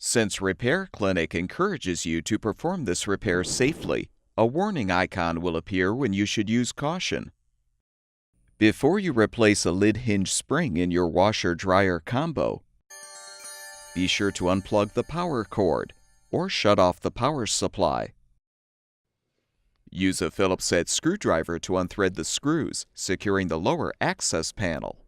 Since Repair Clinic encourages you to perform this repair safely, a warning icon will appear when you should use caution. Before you replace a lid hinge spring in your washer-dryer combo, be sure to unplug the power cord or shut off the power supply. Use a Phillips head screwdriver to unthread the screws, securing the lower access panel.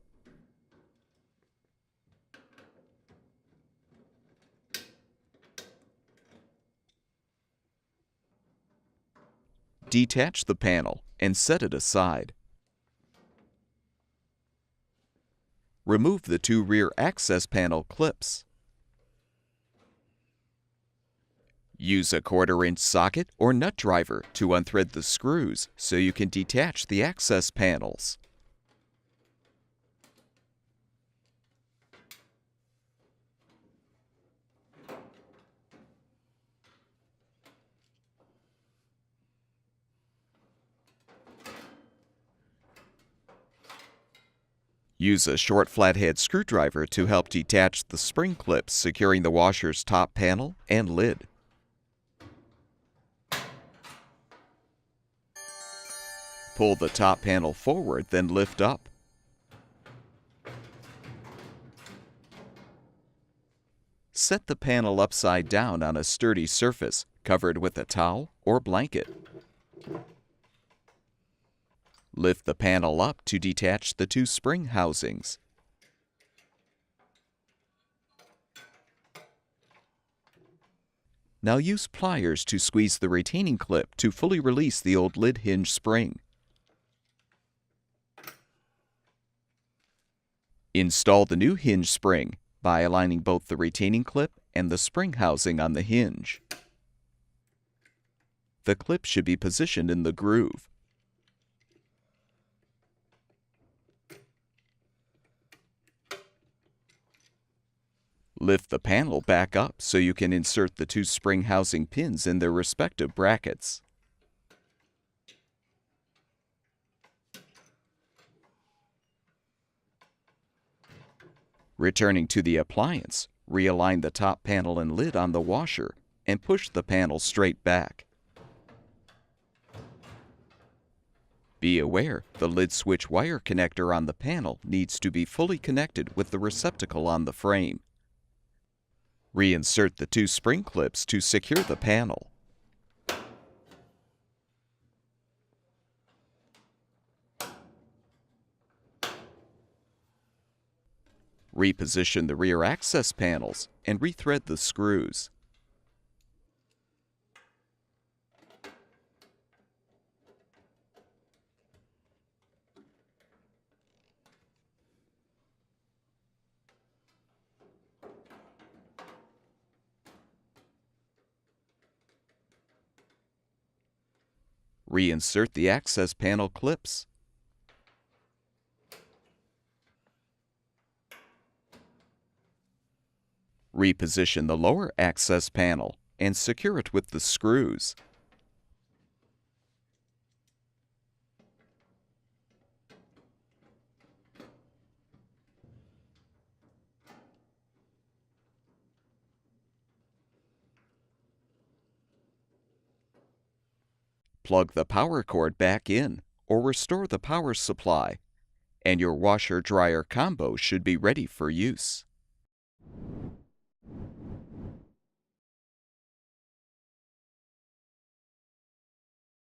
Detach the panel and set it aside. Remove the two rear access panel clips. Use a 1/4-inch socket or nut driver to unthread the screws so you can detach the access panels. Use a short flathead screwdriver to help detach the spring clips securing the washer's top panel and lid. Pull the top panel forward, then lift up. Set the panel upside down on a sturdy surface, covered with a towel or blanket. Lift the panel up to detach the two spring housings. Now use pliers to squeeze the retaining clip to fully release the old lid hinge spring. Install the new hinge spring by aligning both the retaining clip and the spring housing on the hinge. The clip should be positioned in the groove. Lift the panel back up so you can insert the two spring housing pins in their respective brackets. Returning to the appliance, realign the top panel and lid on the washer and push the panel straight back. Be aware the lid switch wire connector on the panel needs to be fully connected with the receptacle on the frame. Reinsert the two spring clips to secure the panel. Reposition the rear access panels and rethread the screws. Reinsert the access panel clips. Reposition the lower access panel and secure it with the screws. Plug the power cord back in or restore the power supply, and your washer-dryer combo should be ready for use.